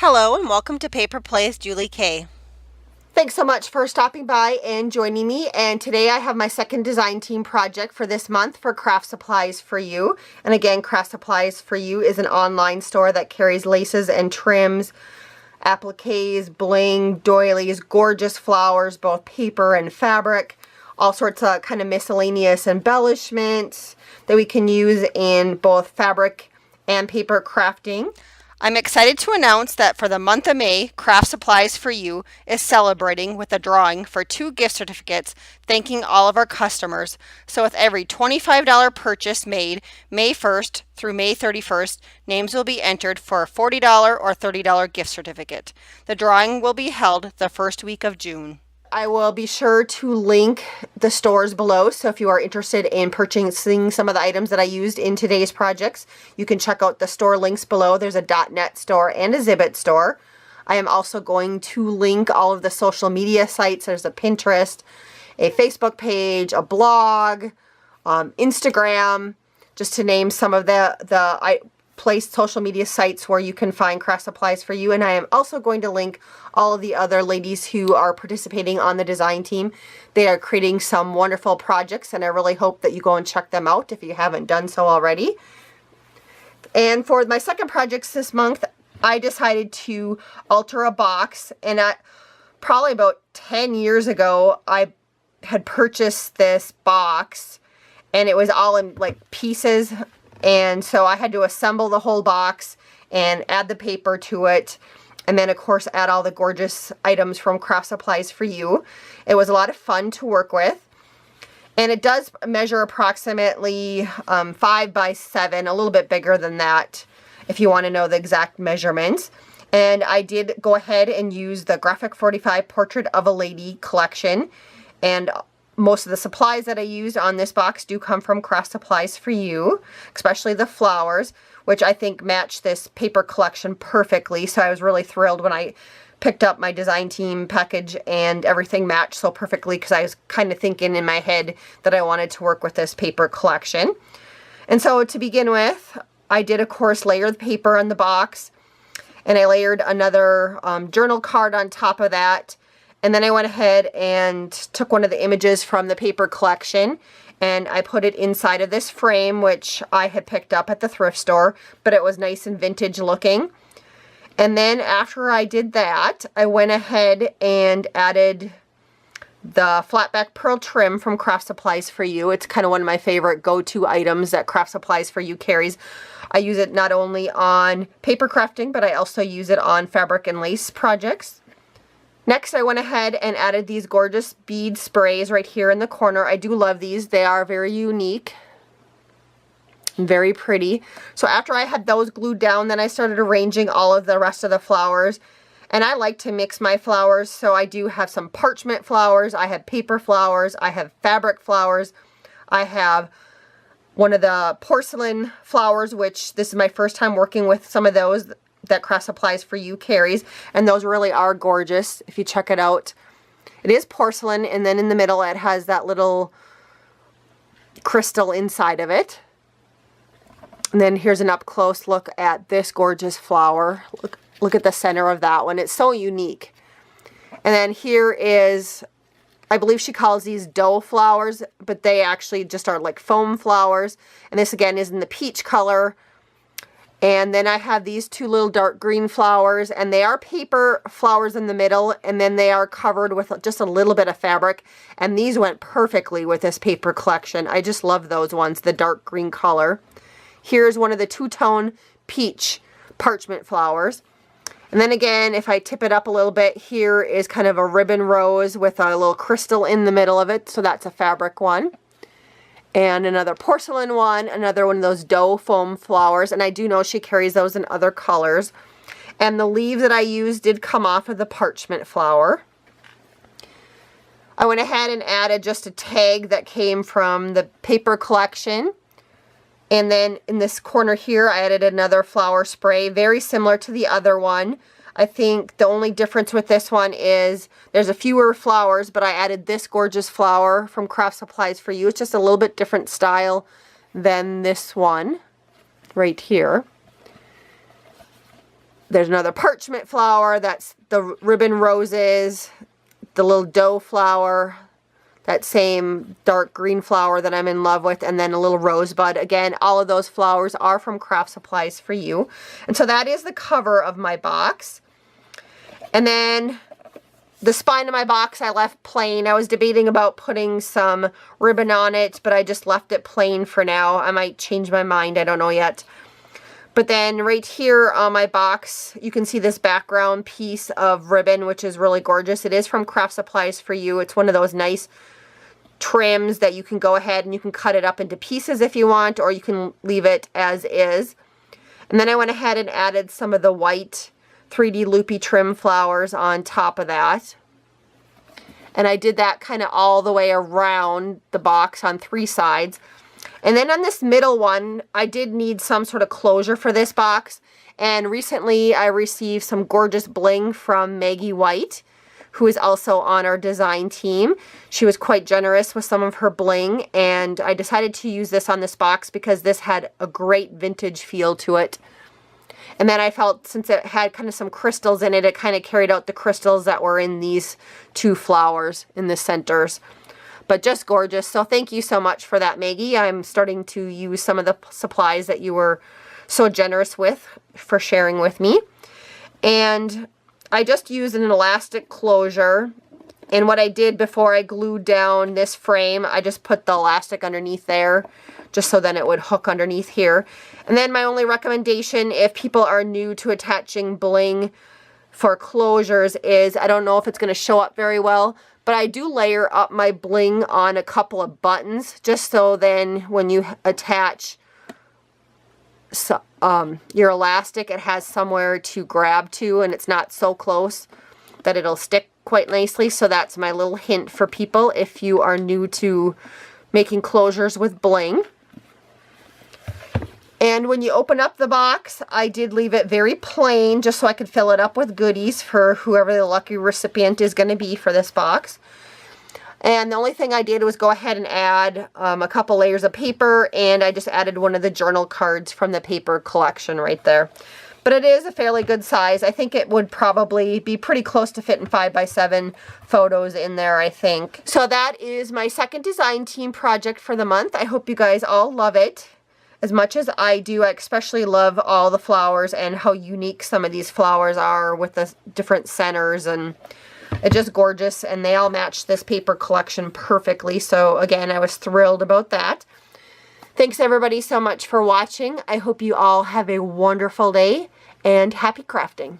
Hello and welcome to Paper Plays Julie K. Thanks so much for stopping by and joining me. And today I have my second design team project for this month for Kraft Supplies for You. And again, Kraft Supplies for You is an online store that carries laces and trims, appliques, bling, doilies, gorgeous flowers, both paper and fabric, all sorts of kind of miscellaneous embellishments that we can use in both fabric and paper crafting. I'm excited to announce that for the month of May, Kraft Supplies for You is celebrating with a drawing for 2 gift certificates, thanking all of our customers. So with every $25 purchase made May 1st through May 31st, names will be entered for a $40 or $30 gift certificate. The drawing will be held the first week of June. I will be sure to link the stores below, so if you are interested in purchasing some of the items that I used in today's projects, you can check out the store links below. There's a .net store and a Zibbit store. I am also going to link all of the social media sites. There's a Pinterest, a Facebook page, a blog, Instagram, just to name some of the social media sites where you can find Kraft Supplies for You. And I am also going to link all of the other ladies who are participating on the design team. They are creating some wonderful projects, and I really hope that you go and check them out if you haven't done so already. And for my second projects this month, I decided to alter a box. And probably about 10 years ago, I had purchased this box, and it was all in like pieces. And so I had to assemble the whole box and add the paper to it. And then, of course, add all the gorgeous items from Kraft Supplies for You. It was a lot of fun to work with. And it does measure approximately 5 by 7, a little bit bigger than that, if you want to know the exact measurements. And I did go ahead and use the Graphic 45 Portrait of a Lady collection. And most of the supplies that I used on this box do come from Kraft Supplies for You, especially the flowers, which I think match this paper collection perfectly. So I was really thrilled when I picked up my design team package and everything matched so perfectly, because I was kind of thinking in my head that I wanted to work with this paper collection. And so to begin with, I did, of course, layer the paper on the box, and I layered another journal card on top of that. And then I went ahead and took one of the images from the paper collection, and I put it inside of this frame, which I had picked up at the thrift store, but it was nice and vintage looking. And then after I did that, I went ahead and added the flatback pearl trim from Kraft Supplies for You. It's kind of one of my favorite go-to items that Kraft Supplies for You carries. I use it not only on paper crafting, but I also use it on fabric and lace projects. Next, I went ahead and added these gorgeous bead sprays right here in the corner. I do love these. They are very unique and very pretty. So after I had those glued down, then I started arranging all of the rest of the flowers. And I like to mix my flowers, so I do have some parchment flowers, I have paper flowers, I have fabric flowers, I have one of the porcelain flowers, which this is my first time working with some of those that Kraft Supplies for You carries, and those really are gorgeous if you check it out. It is porcelain, and then in the middle it has that little crystal inside of it. And then here's an up close look at this gorgeous flower. Look at the center of that one. It's so unique. And then here is, I believe she calls these dough flowers, but they actually just are like foam flowers. And this again is in the peach color. And then I have these 2 little dark green flowers, and they are paper flowers in the middle, and then they are covered with just a little bit of fabric. And these went perfectly with this paper collection. I just love those ones, the dark green color. Here's one of the 2-tone peach parchment flowers. And then again, if I tip it up a little bit, here is kind of a ribbon rose with a little crystal in the middle of it. So that's a fabric one. And another porcelain one, another one of those dough foam flowers. And I do know she carries those in other colors. And the leaves that I used did come off of the parchment flower. I went ahead and added just a tag that came from the paper collection. And then in this corner here, I added another flower spray, very similar to the other one. I think the only difference with this one is there's a fewer flowers, but I added this gorgeous flower from Kraft Supplies for You. It's just a little bit different style than this one right here. There's another parchment flower. That's the ribbon roses, the little doe flower, that same dark green flower that I'm in love with, and then a little rosebud. Again, all of those flowers are from Kraft Supplies for You. And so that is the cover of my box. And then the spine of my box I left plain. I was debating about putting some ribbon on it, but I just left it plain for now. I might change my mind, I don't know yet. But then right here on my box, you can see this background piece of ribbon, which is really gorgeous. It is from Kraft Supplies for You. It's one of those nice trims that you can go ahead and you can cut it up into pieces if you want, or you can leave it as is. And then I went ahead and added some of the white 3D loopy trim flowers on top of that. And I did that kind of all the way around the box on 3 sides. And then on this middle one, I did need some sort of closure for this box. And recently I received some gorgeous bling from Maggie White, who is also on our design team. She was quite generous with some of her bling, and I decided to use this on this box because this had a great vintage feel to it. And then I felt since it had kind of some crystals in it, it kind of carried out the crystals that were in these 2 flowers in the centers. But just gorgeous. So thank you so much for that, Maggie. I'm starting to use some of the supplies that you were so generous with for sharing with me. And I just used an elastic closure, and what I did before I glued down this frame, I just put the elastic underneath there just so then it would hook underneath here. And then my only recommendation if people are new to attaching bling for closures is, I don't know if it's going to show up very well, but I do layer up my bling on a couple of buttons just so then when you attach your elastic, it has somewhere to grab to and it's not so close that it'll stick quite nicely. So that's my little hint for people if you are new to making closures with bling. And when you open up the box, I did leave it very plain just so I could fill it up with goodies for whoever the lucky recipient is going to be for this box. And the only thing I did was go ahead and add a couple layers of paper, and I just added one of the journal cards from the paper collection right there. But it is a fairly good size. I think it would probably be pretty close to fitting 5x7 photos in there, I think. So that is my second design team project for the month. I hope you guys all love it as much as I do. I especially love all the flowers and how unique some of these flowers are with the different centers, and it's just gorgeous, and they all match this paper collection perfectly. So again, I was thrilled about that. Thanks everybody so much for watching. I hope you all have a wonderful day and happy crafting.